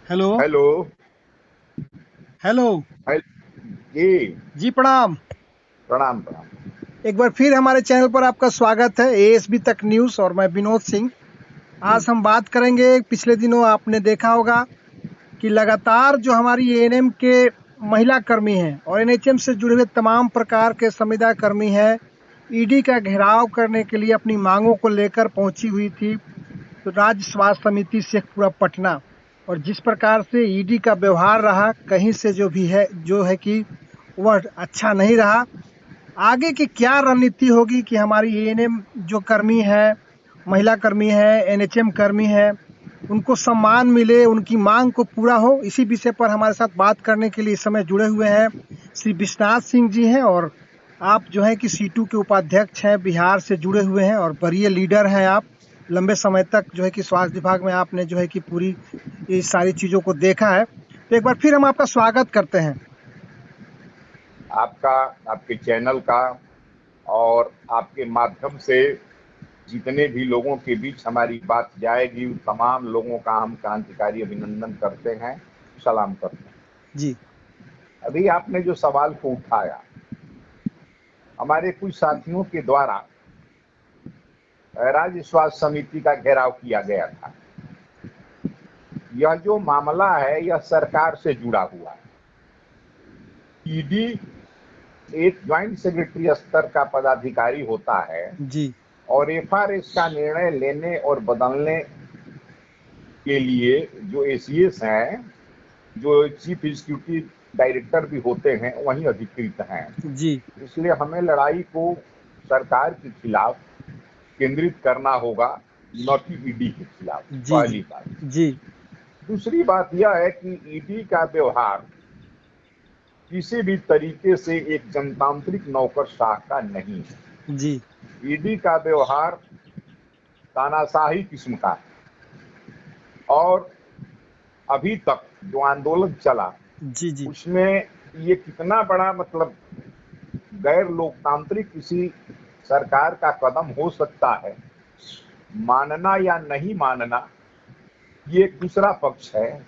Hello. Hello. Hello. Hello- जी। जी प्रणाम। प्रणाम प्रणाम। एक बार फिर हमारे चैनल पर आपका स्वागत है, एएसबी तक न्यूज़, और मैं विनोद सिंह। जी। आज हम बात करेंगे, पिछले दिनों आपने देखा होगा कि लगातार जो हमारी एएनएम के महिला कर्मी हैं और एनएचएम से जुड़े हुए तमाम प्रकार के संविदा कर्मी हैं, ईडी का घेराव करने के लिए अपनी मांगों को लेकर पहुंची हुई थी तो राज्य स्वास्थ्य समिति शेखपुरा पटना। और जिस प्रकार से ईडी का व्यवहार रहा, कहीं से जो है कि वह अच्छा नहीं रहा। आगे की क्या रणनीति होगी कि हमारी एएनएम जो कर्मी है, महिला कर्मी है, एनएचएम कर्मी है, उनको सम्मान मिले, उनकी मांग को पूरा हो, इसी विषय पर हमारे साथ बात करने के लिए इस समय जुड़े हुए हैं श्री विश्वनाथ सिंह जी हैं। और आप जो है कि सीटू के उपाध्यक्ष हैं, बिहार से जुड़े हुए हैं और वरीय लीडर हैं आप। लंबे समय तक जो है कि स्वास्थ्य विभाग में आपने जो है कि पूरी ये सारी चीजों को देखा है। तो एक बार फिर हम आपका स्वागत करते हैं। आपका, आपके चैनल का और आपके माध्यम से जितने भी लोगों के बीच हमारी बात जाएगी, उन तमाम लोगों का हम क्रांतिकारी अभिनंदन करते हैं, सलाम करते हैं। जी। अभी आपने जो सवाल को उठाया, हमारे कुछ साथियों के द्वारा राज्य स्वास्थ्य समिति का घेराव किया गया था। यह जो मामला है, यह सरकार से जुड़ा हुआ है। ईडी एक ज्वाइंट सेक्रेटरी स्तर का पदाधिकारी होता है जी। और एफआरएस का निर्णय लेने और बदलने के लिए जो एसीएस हैं, जो चीफ एग्जीक्यूटिव डायरेक्टर भी होते हैं, वही अधिकृत हैं। जी। इसलिए हमें लड़ाई को सरकार के खिलाफ केंद्रित करना होगा, न कि ईडी के खिलाफ। जी। जी। पहली बात। जी। दूसरी बात यह है कि ईडी का व्यवहार किसी भी तरीके से एक जनतांत्रिक नौकरशाह का नहीं है। जी। ईडी का व्यवहार तानाशाही किस्म का है और अभी तक जो आंदोलन चला, जी। जी। उसमें ये कितना बड़ा मतलब गैर लोकतांत्रिक किसी सरकार का कदम हो सकता है, मानना या नहीं मानना ये एक दूसरा पक्ष है।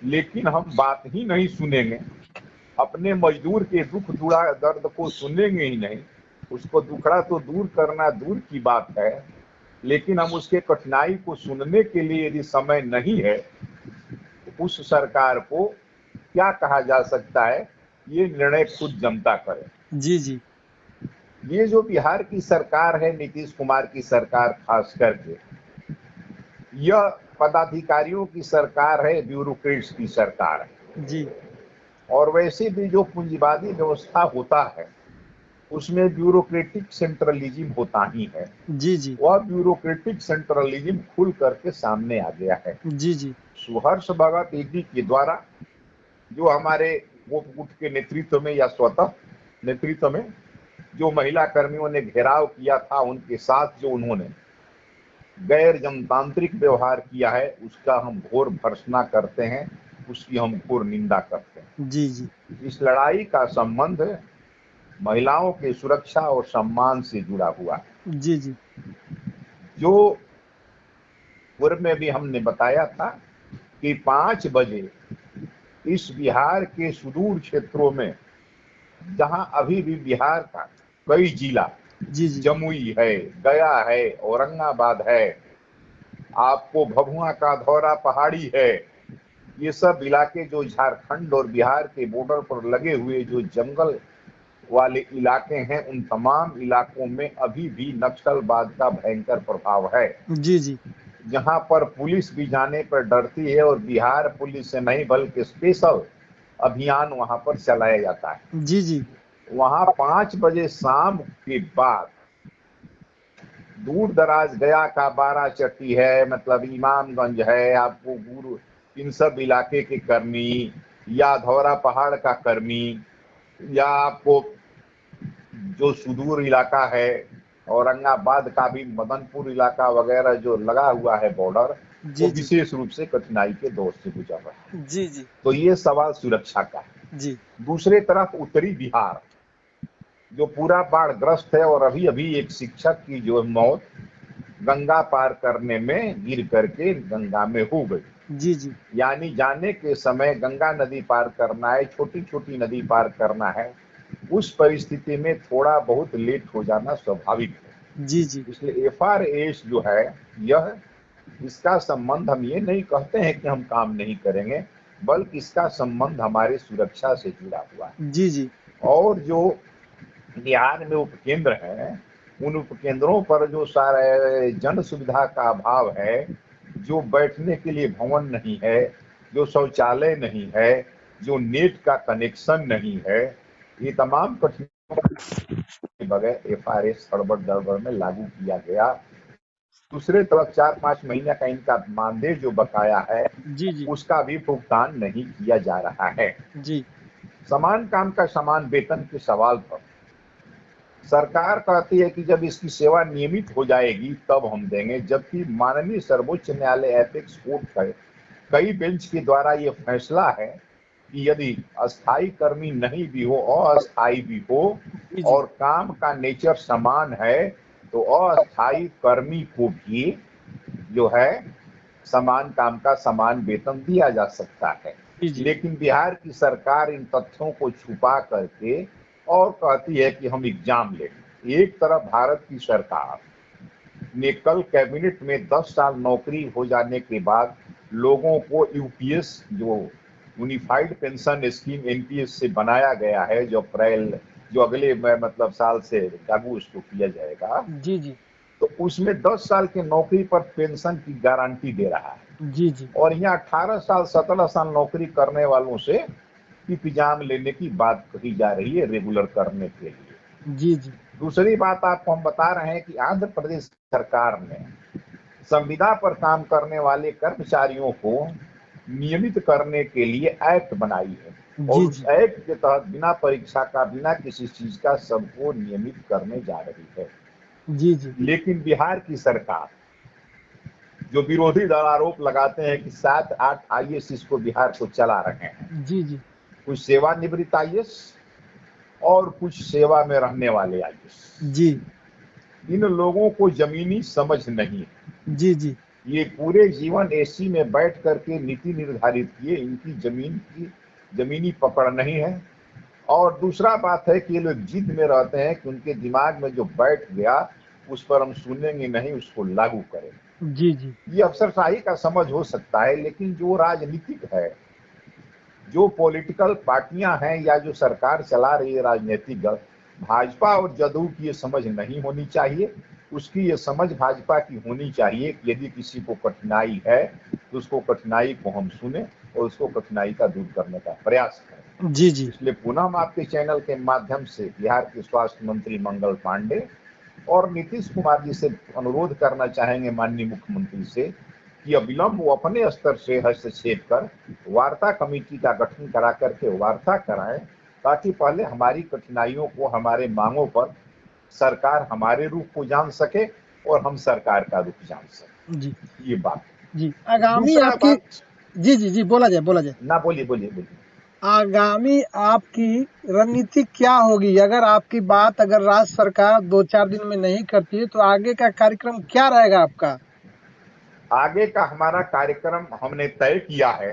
लेकिन हम बात ही नहीं सुनेंगे, अपने मजदूर के दुख जुड़ा दर्द को सुनेंगे ही नहीं। उसको दुखड़ा तो दूर करना दूर की बात है, लेकिन हम उसके कठिनाई को सुनने के लिए यदि समय नहीं है, तो उस सरकार को क्या कहा जा सकता है, ये निर्णय खुद जनता करे। जी। जी। ये जो बिहार की सरकार है, नीतीश कुमार की सरकार खास करके, यह पदाधिकारियों की सरकार है, ब्यूरोक्रेट्स की सरकार है। जी। और वैसे भी जो पूंजीवादी व्यवस्था होता है, उसमें ब्यूरोक्रेटिक सेंट्रलिज्म होता ही है। जी। जी। वह ब्यूरोक्रेटिक सेंट्रलिज्म खुल करके सामने आ गया है। जी। जी। सुहर्ष भगत ईडी के द्वारा जो हमारे वो गुट के नेतृत्व में या स्वतः नेतृत्व में जो महिला कर्मियों ने घेराव किया था, उनके साथ जो उन्होंने गैर जनतांत्रिक व्यवहार किया है, उसका हम घोर भर्त्सना करते हैं, उसकी हम घोर निंदा करते हैं। जी। जी। इस लड़ाई का संबंध महिलाओं के सुरक्षा और सम्मान से जुड़ा हुआ है। जी। जी। जो पूर्व में भी हमने बताया था कि 5 बजे इस बिहार के सुदूर क्षेत्रों में, जहां अभी भी बिहार का कई जिला, जी। जी। जमुई है, गया है, औरंगाबाद है, आपको भभुआ का धौरा पहाड़ी है, ये सब इलाके जो झारखंड और बिहार के बॉर्डर पर लगे हुए जो जंगल वाले इलाके हैं, उन तमाम इलाकों में अभी भी नक्सलवाद का भयंकर प्रभाव है। जी। जी। जहां पर पुलिस भी जाने पर डरती है और बिहार पुलिस से नहीं बल्कि स्पेशल अभियान वहां पर चलाया जाता है। जी। जी। वहां 5 बजे शाम के बाद दूर दराज गया का बाराचट्टी है, मतलब इमामगंज है, आपको गुरु, इन सब इलाके के कर्मी या धौरा पहाड़ का कर्मी, या आपको जो सुदूर इलाका है, औरंगाबाद का भी मदनपुर इलाका वगैरह जो लगा हुआ है बॉर्डर, वो जी। जी। विशेष रूप से कठिनाई के दौर से गुजर रहा है। जी। जी। तो ये सवाल सुरक्षा का है। जी। दूसरे तरफ उत्तरी बिहार जो पूरा बाढ़ग्रस्त है, और अभी अभी एक शिक्षक की जो मौत गंगा पार करने में गिर करके गंगा में हो गई। जी, जी। यानी जाने के समय गंगा नदी पार करना है, छोटी-छोटी नदी पार करना है, उस परिस्थिति में थोड़ा बहुत लेट हो जाना स्वाभाविक है। जी, जी। इसलिए एफआरएस जो है, यह इसका संबंध हम ये नहीं कहते हैं कि हम काम नहीं करेंगे, बल्कि इसका संबंध हमारे सुरक्षा से जुड़ा हुआ है। जी, जी। और जो बिहार में उपकेंद्र हैं, उन उपकेंद्रों पर जो सारे जन सुविधा का अभाव है, जो बैठने के लिए भवन नहीं है, जो शौचालय नहीं है, जो नेट का कनेक्शन नहीं है, ये तमाम कठिनाइयों के बगैर एफआरएस हड़बड़-गड़बड़ में लागू किया गया। दूसरे तरफ 4-5 महीने का इनका मानदेय जो बकाया है, जी, जी। उसका भी भुगतान नहीं किया जा रहा है। जी। समान काम का समान वेतन के सवाल पर सरकार कहती है कि जब इसकी सेवा नियमित हो जाएगी तब हम देंगे, जबकि माननीय सर्वोच्च न्यायालय एपेक्स कोर्ट का कई बेंच के द्वारा ये फैसला है कि यदि अस्थायी कर्मी नहीं भी हो, अस्थायी भी हो जी, जी। और काम का नेचर समान है, तो अस्थायी कर्मी को भी जो है समान काम का समान वेतन दिया जा सकता है। जी, जी। लेकिन बिहार की सरकार इन तथ्यों को छुपा करके और कहती है कि हम एग्जाम लेंगे। एक तरफ भारत की सरकार ने कल कैबिनेट में 10 साल नौकरी हो जाने के बाद लोगों को यूपीएस जो यूनिफाइड पेंशन स्कीम एनपीएस से बनाया गया है, जो अगले मतलब साल से लागू उसको किया जाएगा, जी, जी। तो उसमें 10 साल की नौकरी पर पेंशन की गारंटी दे रहा है। जी, जी। और यहाँ 18 साल 17 साल नौकरी करने वालों से इंतजाम लेने की बात कही जा रही है रेगुलर करने के लिए। जी, जी। दूसरी बात आपको हम बता रहे हैं कि आंध्र प्रदेश सरकार ने संविदा पर काम करने वाले कर्मचारियों को नियमित करने के लिए एक्ट बनाई है और जी, उस जी। एक्ट के तहत बिना परीक्षा का, बिना किसी चीज का सबको नियमित करने जा रही है। जी, जी। लेकिन बिहार की सरकार, जो विरोधी दल आरोप लगाते हैं कि 7-8 आईएएस इसको बिहार को चला रहे हैं, जी, जी। कुछ सेवानिवृत्त आईएएस और कुछ सेवा में रहने वाले आईएएस, जी। इन लोगों को जमीनी समझ नहीं है। जी, जी। ये पूरे जीवन एसी में बैठ करके नीति निर्धारित किए, इनकी जमीनी पकड़ नहीं है। और दूसरा बात है कि ये लोग जिद में रहते हैं कि उनके दिमाग में जो बैठ गया उस पर हम सुनेंगे नहीं, उसको लागू करेंगे। जी, जी। ये अफसरशाही का समझ हो सकता है, लेकिन जो राजनीतिक है, जो पॉलिटिकल पार्टियां हैं या जो सरकार चला रही है राजनीतिक दल, भाजपा और जदयू की ये समझ नहीं होनी चाहिए। उसकी ये समझ भाजपा की होनी चाहिए कि यदि किसी को कठिनाई है तो उसको कठिनाई को हम सुने और उसको कठिनाई का दूर करने का प्रयास करें। जी, जी। इसलिए पुनः हम आपके चैनल के माध्यम से बिहार के स्वास्थ्य मंत्री मंगल पांडे और नीतीश कुमार जी से अनुरोध करना चाहेंगे, माननीय मुख्यमंत्री से, कि अविलंब वो अपने स्तर से हस्तक्षेप कर वार्ता कमेटी का गठन करा करके वार्ता कराएं, ताकि पहले हमारी कठिनाइयों को, हमारे मांगों पर सरकार हमारे रूख को जान सके और हम सरकार का रुख जान सके। जी। ये बात। जी। आगामी दूसरा आपकी बात, जी, जी, जी, बोला जाए, बोला जाए। ना बोलिए बोलिए बोलिए। आगामी आपकी रणनीति क्या होगी? अगर राज्य सरकार 2-4 दिन में नहीं करती है, तो आगे का कार्यक्रम क्या रहेगा आपका? आगे का हमारा कार्यक्रम हमने तय किया है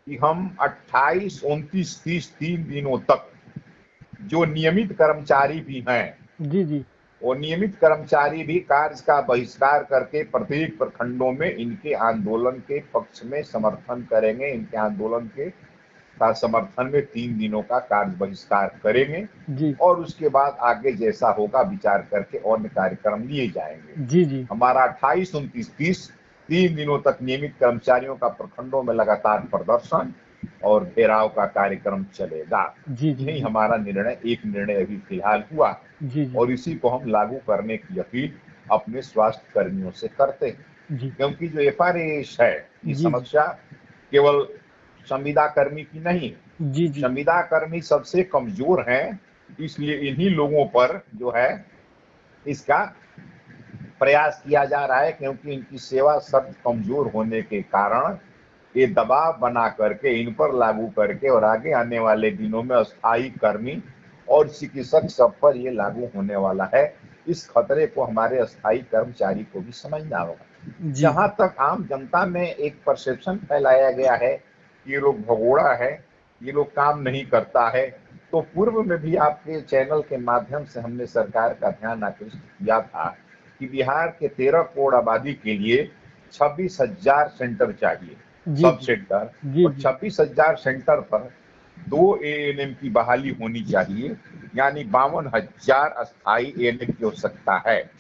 कि हम 28, 29, 30 3 दिनों तक जो नियमित कर्मचारी भी हैं, जी, जी। वो नियमित कर्मचारी भी कार्य का बहिष्कार करके प्रत्येक प्रखंडों में इनके आंदोलन के पक्ष में समर्थन करेंगे। इनके आंदोलन के का समर्थन में 3 दिनों का कार्य बहिष्कार करेंगे जी। और उसके बाद आगे जैसा होगा विचार करके अन्य कार्यक्रम लिए जाएंगे। जी, जी। हमारा 28, 29, 30 3 दिनों तक नियमित कर्मचारियों का प्रखंडों में लगातार प्रदर्शन और घेराव का कार्यक्रम चलेगा। जी, जी, यही जी। हमारा एक निर्णय अभी फिलहाल हुआ जी, जी। और इसी को हम लागू करने की अपील अपने स्वास्थ्य कर्मियों से करते हैं। जी। क्योंकि जो एफआरएस है, ये जी, जी। समस्या केवल संविदा कर्मी की नहीं, जी, जी। संविदा कर्मी सबसे कमजोर हैं, इसलिए इन्हीं लोगों पर जो है इसका प्रयास किया जा रहा है, क्योंकि इनकी सेवा शर्त कमजोर होने के कारण ये दबाव बना करके इन पर लागू करके और आगे आने वाले दिनों में अस्थायी कर्मी और चिकित्सक सब पर ये लागू होने वाला है। इस खतरे को हमारे अस्थायी कर्मचारी को भी समझना होगा। जी जहां तक आम जनता में एक परसेप्शन फैलाया गया है कि ये लोग भगोड़ा है, ये लोग काम नहीं करता है, तो पूर्व में भी आपके चैनल के माध्यम से हमने सरकार का ध्यान आकृष्ट किया था कि बिहार के 13 करोड़ आबादी के लिए 26,000 सेंटर चाहिए, जी सब जी सेंटर, जी और 26,000 सेंटर पर 2 एएनएम की बहाली होनी चाहिए, यानी 52,000 अस्थायी एएनएम की आवश्यकता है,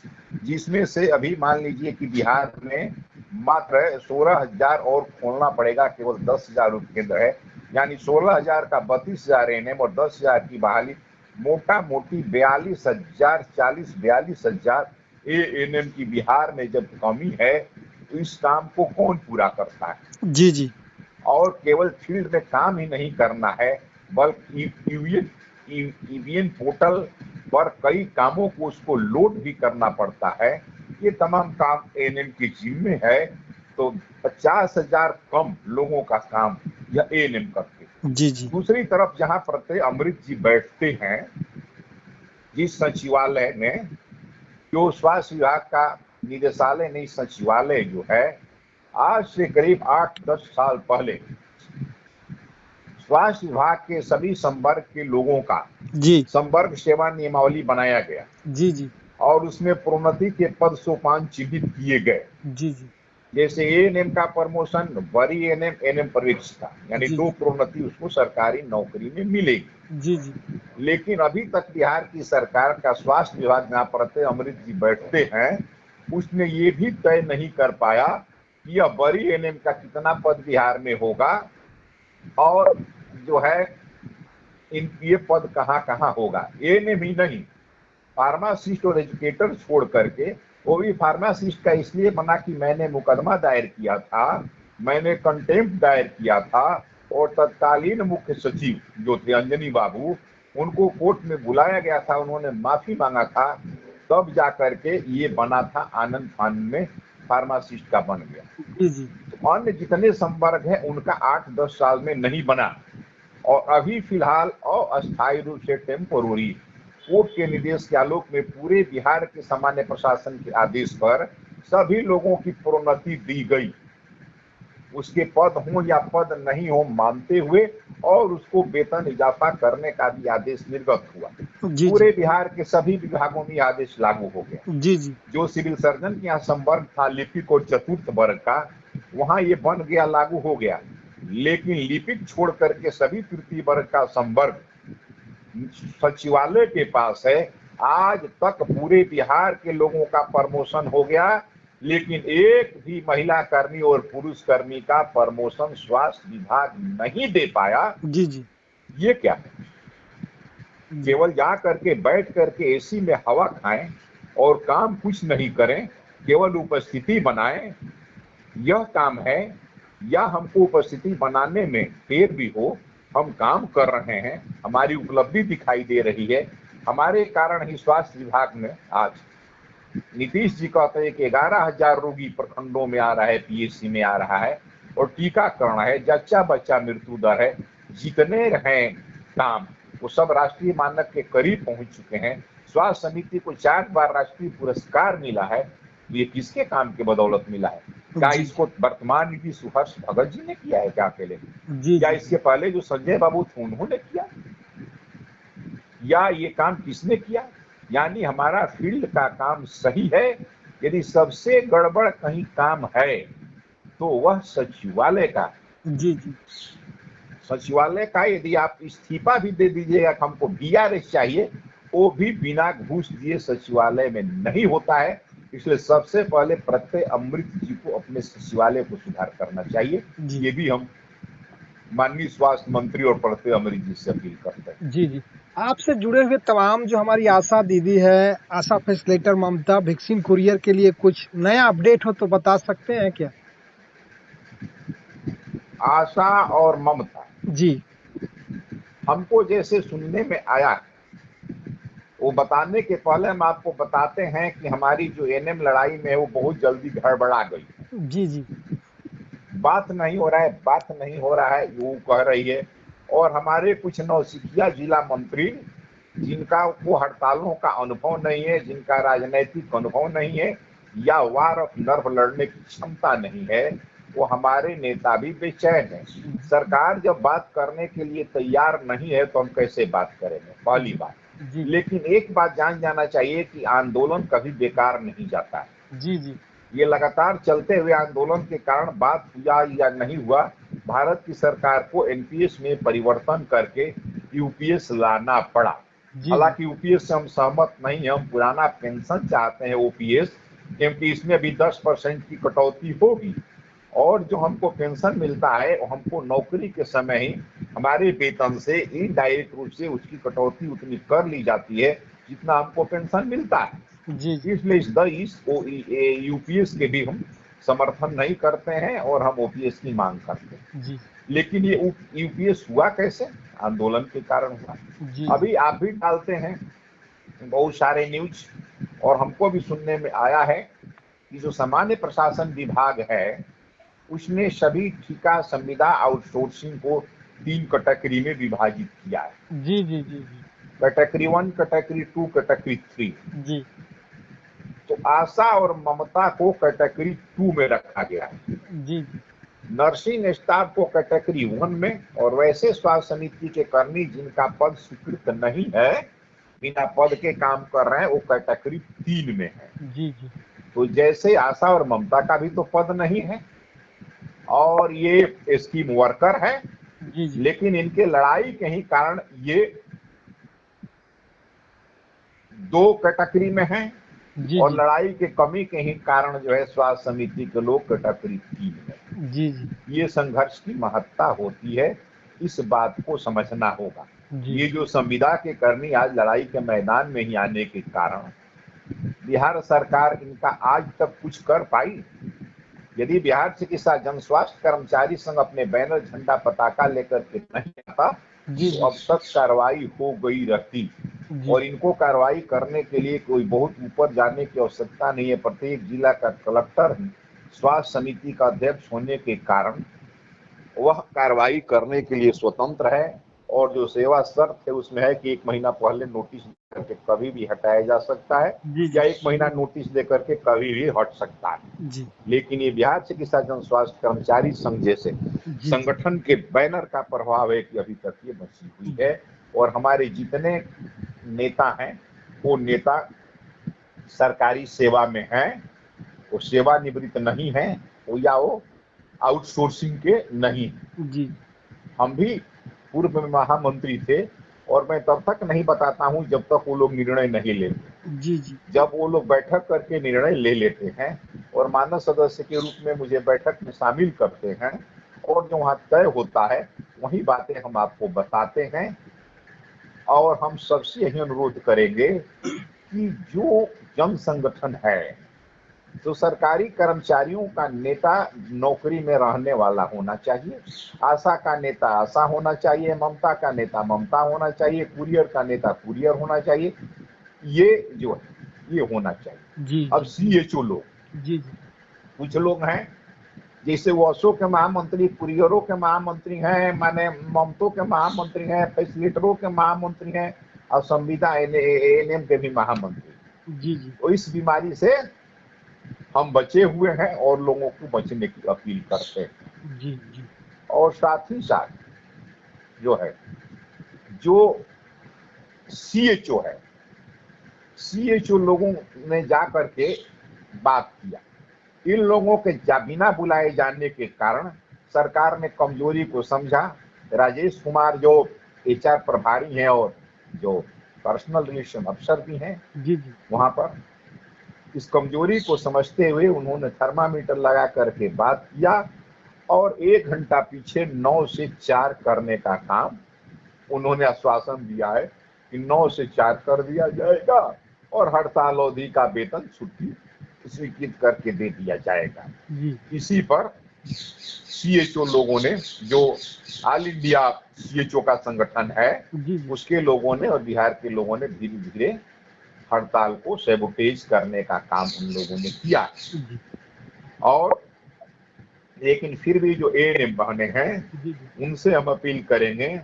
जिसमें से अभी मान लीजिए कि बिहार में मात्र 16,000 और खोलना पड़ेगा, केवल 10,000 उपकेंद्र है, यानी 16,000 का 32,000 एएनएम और 10,000 की बहाली, मोटा मोटी 42,000, 42,000 एएनएम की बिहार में जब कमी है तो इस काम को कौन पूरा करता है? जी जी और केवल फील्ड में काम ही नहीं करना है, बल्कि ईवीएम पोर्टल पर कई कामों को उसको लोड भी करना पड़ता है। ये तमाम काम एएनएम के जिम्मे है, तो 50,000 कम लोगों का काम यह एएनएम करते हैं। जी जी दूसरी तरफ जहां प्रत्यय अमृत जी बैठते हैं, जिस सचिवालय में, जो स्वास्थ्य विभाग का निदेशालय नहीं सचिवालय जो है, आज से करीब 8-10 साल पहले स्वास्थ्य विभाग के सभी संवर्ग के लोगों का जी संवर्ग सेवा नियमावली बनाया गया जी जी और उसमें प्रोन्नति के पद सोपान चिन्हित किए गए। जी जी जैसे एएनएम का प्रमोशन, वरीय एएनएम, एएनएम प्रवीक्षता, यानी जी 2 प्रोन्नति उसको सरकारी नौकरी में मिलेगी। जी जी लेकिन अभी तक बिहार की सरकार का स्वास्थ्य विभाग जहां प्रत्यय अमृत जी बैठते हैं, उसने ये भी तय नहीं कर पाया कि यह वरीय एएनएम का कितना पद बिहार में होगा और जो है ये पद कहाँ कहाँ होगा। एएनएम ही नहीं, फार्मासिस्ट और एजुकेटर छोड़ करके, वो भी फार्मासिस्ट का इसलिए बना कि मैंने मुकदमा दायर किया था, मैंने कंटेम्प्ट दायर किया था, और तत्कालीन मुख्य सचिव जो थे अंजनी बाबू, उनको कोर्ट में बुलाया गया था, उन्होंने माफी मांगा था, तब जाकर के ये बना था, आनंद फानंद में फार्मासिस्ट का बन गया। जी जी तो अन्य जितने संवर्ग है उनका 8-10 साल में नहीं बना, और अभी फिलहाल अस्थायी रूप से टेम्पोररी कोर्ट के निर्देश के आलोक में पूरे बिहार के सामान्य प्रशासन के आदेश पर सभी लोगों की प्रोन्नति दी गई, उसके पद हो या पद नहीं हो मानते हुए, और उसको वेतन इजाफा करने का भी आदेश निर्गत हुआ। जी पूरे बिहार के सभी विभागों में आदेश लागू हो गया। जी जी जो सिविल सर्जन के यहाँ संवर्ग था लिपिक और चतुर्थ वर्ग का, वहां ये बन गया, लागू हो गया। लेकिन लिपिक छोड़ करके सभी तृतीय वर्ग का संवर्ग सचिवालय के पास है। आज तक पूरे बिहार के लोगों का प्रमोशन हो गया, लेकिन एक भी महिला कर्मी और पुरुष कर्मी का प्रमोशन स्वास्थ्य विभाग नहीं दे पाया। जी जी ये क्या है? केवल जा करके बैठ करके एसी में हवा खाएं और काम कुछ नहीं करें, केवल उपस्थिति बनाएं, यह काम है? या हमको उपस्थिति बनाने में देर भी हो, हम काम कर रहे हैं, हमारी उपलब्धि दिखाई दे रही है, हमारे कारण ही स्वास्थ्य विभाग में आज नीतीश जी कहते हैं कि 11,000 रोगी प्रखंडों में आ रहा है, पीएचसी में आ रहा है, और टीकाकरण है, जच्चा बच्चा मृत्यु दर है, जितने हैं काम वो सब राष्ट्रीय मानक के करीब पहुंच चुके हैं। स्वास्थ्य समिति को 4 बार राष्ट्रीय पुरस्कार मिला है, ये किसके काम के बदौलत मिला है? क्या जी इसको वर्तमान नीति सुहर्ष भगत जी ने किया है क्या अकेले? जी या जी इसके पहले जो संजय बाबू थे उन्होंने किया, या ये काम किसने किया? यानी हमारा फील्ड का काम सही है, यदि सबसे गड़बड़ कहीं काम है तो वह सचिवालय का। जी जी सचिवालय का यदि आप इस्तीफा भी दे दीजिएगा, हमको वीआरएस चाहिए, वो भी बिना घूस दिए सचिवालय में नहीं होता है। इसलिए सबसे पहले प्रत्यय अमृत जी को अपने सचिवालय को सुधार करना चाहिए। जी ये भी हम माननीय स्वास्थ्य मंत्री और प्रत्यय अमृत जी से अपील करते हैं। जी जी आपसे जुड़े हुए तमाम जो हमारी आशा दीदी है, आशा फैसिलिटेटर ममता, वैक्सीन कुरियर के लिए कुछ नया अपडेट हो तो बता सकते हैं क्या? आशा और ममता, जी हमको जैसे सुनने में आया वो बताने के पहले हम आपको बताते हैं कि हमारी जो एएनएम लड़ाई में है वो बहुत जल्दी गड़बड़ा गई। जी जी बात नहीं हो रहा है, बात नहीं हो रहा है, वो कह रही है। और हमारे कुछ नौसिखिया जिला मंत्री जिनका को हड़तालों का अनुभव नहीं है, जिनका राजनीतिक अनुभव नहीं है या वार ऑफ नर्व लड़ने की क्षमता नहीं है, वो हमारे नेता भी बेचैन है। सरकार जब बात करने के लिए तैयार नहीं है तो हम कैसे बात करेंगे, पहली बात। जी लेकिन एक बात जान जाना चाहिए कि आंदोलन कभी बेकार नहीं जाता है। जी जी ये लगातार चलते हुए आंदोलन के कारण बात हुआ या नहीं हुआ, भारत की सरकार को एनपीएस में परिवर्तन करके यूपीएस लाना पड़ा। जी हालांकि यूपीएस से हम सहमत नहीं हैं, हम पुराना पेंशन चाहते हैं ओपीएस, क्योंकि इसमें भी 10% की कटौती होगी और जो हमको पेंशन मिलता है वो हमको नौकरी के समय ही हमारे वेतन से इनडायरेक्ट रूप से उसकी कटौती उतनी कर ली जाती है जितना हमको पेंशन मिलता है। जी इसलिए इस यूपीएस के भी हम समर्थन नहीं करते हैं और हम ओपीएस की मांग करते हैं। जी लेकिन ये यूपीएस हुआ कैसे? आंदोलन के कारण हुआ। जी अभी आप भी डालते हैं बहुत सारे न्यूज और हमको भी सुनने में आया है कि जो सामान्य प्रशासन विभाग है उसने सभी ठेका संविदा आउटसोर्सिंग को 3 कैटेगरी में विभाजित किया है। जी जी जी कैटेगरी 1, कैटेगरी 2, कैटेगरी 3। जी तो आशा और ममता को कैटेगरी 2 में रखा गया है, जी नर्सिंग स्टाफ को कैटेगरी 1 में, और वैसे स्वास्थ्य समिति के कर्मी जिनका पद स्वीकृत नहीं है, बिना पद के काम कर रहे हैं, वो कैटेगरी 3 में है। जी जी तो जैसे आशा और ममता का भी तो पद नहीं है और ये स्कीम वर्कर है, जी जी लेकिन इनके लड़ाई के ही कारण ये 2 कैटेगरी में है जी और जी लड़ाई के कमी के ही कारण जो है स्वास्थ्य समिति के लोग कैटेगरी 3 में। जी जी ये संघर्ष की महत्ता होती है, इस बात को समझना होगा। जी ये जो संविदा के कर्मी आज लड़ाई के मैदान में ही आने के कारण बिहार सरकार इनका आज तक कुछ कर पाई? यदि बिहार चिकित्सा जन स्वास्थ्य कर्मचारी संघ अपने बैनर झंडा पताका लेकर के नहीं आता जी तो अब तक कार्रवाई हो गई रहती। जी और इनको कार्रवाई करने के लिए कोई बहुत ऊपर जाने की आवश्यकता नहीं है। प्रत्येक जिला का कलेक्टर स्वास्थ्य समिति का अध्यक्ष होने के कारण वह कार्रवाई करने के लिए स्वतंत्र है और जो सेवा शर्त है उसमें है कि 1 महीना पहले नोटिस करके कभी भी हटाया जा सकता है जी या 1 महीना नोटिस देकर के कभी भी हट सकता है। जी लेकिन ये बिहार चिकित्सा जन स्वास्थ्य कर्मचारी संघ जैसे जी संगठन के बैनर का प्रभाव है कि अभी तक ये बची हुई है और हमारे जितने नेता हैं वो नेता सरकारी सेवा में हैं, वो सेवानिवृत्त नहीं है, वो या वो आउटसोर्सिंग के नहीं। जी हम भी पूर्व में महामंत्री थे और मैं तब तक नहीं बताता हूं जब तक वो लोग निर्णय नहीं लेते। जी जी जब वो लोग बैठक करके निर्णय ले लेते हैं और मानव सदस्य के रूप में मुझे बैठक में शामिल करते हैं और जो वहाँ तय होता है वही बातें हम आपको बताते हैं। और हम सबसे यही अनुरोध करेंगे कि जो जन संगठन है, तो सरकारी कर्मचारियों का नेता नौकरी में रहने वाला होना चाहिए, आशा का नेता आशा होना चाहिए, ममता का नेता ममता होना चाहिए, कुरियर का नेता कुरियर होना चाहिए, ये जो है ये होना चाहिए। जी अब सीएचओ लोग, जी जी कुछ लोग हैं जैसे वो अशोक के महामंत्री, कुरियरों के महामंत्री हैं, माने ममतों के महामंत्री हैं, फैसिलिटरों के महामंत्री हैं और संविदा एएनएम के भी महामंत्री। जी जी तो इस बीमारी से हम बचे हुए हैं और लोगों को बचने की अपील करते हैं। जी जी और साथ ही साथ जो है जो सीएचओ है, सीएचओ लोगों ने जा करके बात किया। इन लोगों के बिना बुलाए जाने के कारण सरकार ने कमजोरी को समझा। राजेश कुमार जो एचआर प्रभारी हैं और जो पर्सनल रिलेशन अफसर भी हैं जी जी वहां पर, इस कमजोरी को समझते हुए उन्होंने थर्मामीटर लगा करके बात किया और 1 घंटा पीछे 9 से 4 करने का काम उन्होंने आश्वासन दिया है कि 9 से 4 कर दिया जाएगा और हड़ताल अवधि का वेतन छुट्टी स्वीकृत करके दे दिया जाएगा। जी इसी पर सीएचओ लोगों ने, जो ऑल इंडिया सीएचओ का संगठन है, जी जी उसके लोगों ने और बिहार के लोगों ने धीरे धीरे हड़ताल को सैबोटेज करने का काम उन लोगों ने किया। जी और लेकिन फिर भी जो एएनएम बहने हैं जी जी उनसे हम अपील करेंगे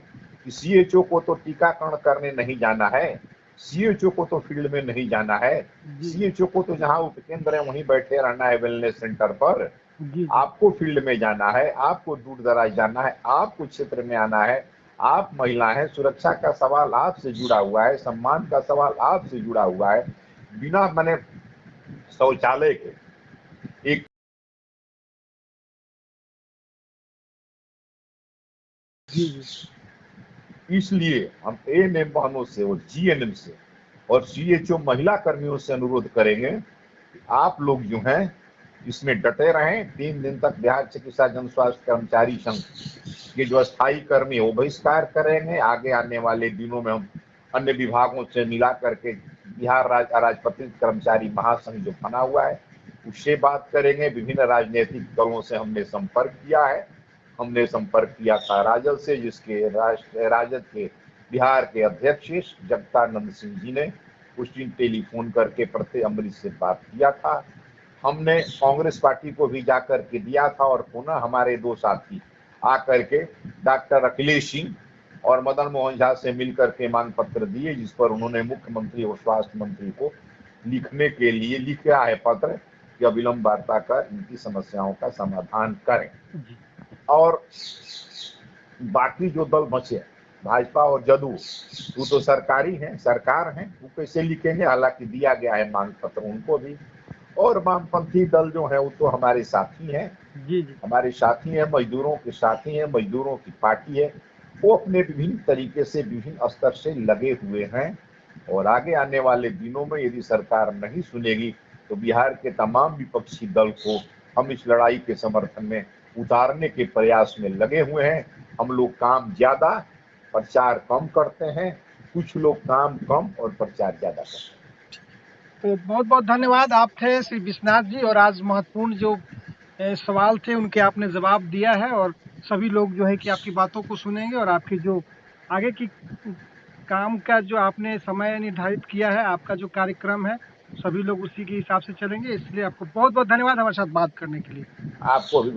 कि सीएचओ को तो टीकाकरण करने नहीं जाना है, सीएचओ को तो फील्ड में नहीं जाना है, जी सीएचओ को तो जहां उपकेंद्र है वहीं बैठे रहना है वेलनेस सेंटर पर। जी। आपको फील्ड में जाना है, आपको दूर दराज जाना है, आपको क्षेत्र में आना है। आप महिला हैं, सुरक्षा का सवाल आपसे जुड़ा हुआ है, सम्मान का सवाल आपसे जुड़ा हुआ है। बिना मैंने शौचालय के एक जी जी। इसलिए हम एएनएम बहनों से और जीएनएम से और सीएचओ महिला कर्मियों से अनुरोध करेंगे कि आप लोग जो हैं इसमें डटे रहें। 3 दिन तक बिहार चिकित्सा जन स्वास्थ्य कर्मचारी संघ के जो अस्थायी कर्मी वो बहिष्कार करेंगे। आगे आने वाले दिनों में हम अन्य विभागों से मिला करके बिहार राज्य अराजपत्रित कर्मचारी महासंघ जो बना हुआ है उससे बात करेंगे। विभिन्न राजनीतिक दलों से हमने संपर्क किया है। हमने संपर्क किया था राजद से, जिसके राजद के बिहार के अध्यक्ष जगदानंद सिंह जी ने उस दिन टेलीफोन करके प्रत्येक अमृत से बात किया था। हमने कांग्रेस पार्टी को भी जाकर के दिया था और पुनः हमारे 2 साथी आकर के डॉक्टर अखिलेश सिंह और मदन मोहन झा से मिलकर के मांग पत्र दिए, जिस पर उन्होंने मुख्यमंत्री और स्वास्थ्य मंत्री को लिखने के लिए लिखा है पत्र कि अविलंब वार्ता कर इनकी समस्याओं का समाधान करें। और बाकी जो दल बचे भाजपा और जदयू वो तो सरकारी हैं, सरकार हैं, वो कैसे लिखेंगे। हालांकि दिया गया है मांग पत्र उनको भी। और वामपंथी दल जो है वो तो हमारे साथी हैं, जी जी। हमारे साथी हैं, मजदूरों के साथी हैं, मजदूरों की पार्टी है। वो अपने विभिन्न तरीके से विभिन्न स्तर से लगे हुए हैं और आगे आने वाले दिनों में यदि सरकार नहीं सुनेगी तो बिहार के तमाम विपक्षी दल को हम इस लड़ाई के समर्थन में उतारने के प्रयास में लगे हुए हैं। हम लोग काम ज्यादा प्रचार कम करते हैं, कुछ लोग काम कम और प्रचार ज्यादा करते हैं। तो बहुत बहुत धन्यवाद। आप थे श्री विश्वनाथ जी, और आज महत्वपूर्ण जो सवाल थे उनके आपने जवाब दिया है, और सभी लोग जो है कि आपकी बातों को सुनेंगे, और आपकी जो आगे की काम का जो आपने समय निर्धारित किया है, आपका जो कार्यक्रम है, सभी लोग उसी के हिसाब से चलेंगे। इसलिए आपको बहुत बहुत धन्यवाद हमारे साथ बात करने के लिए। आपको भी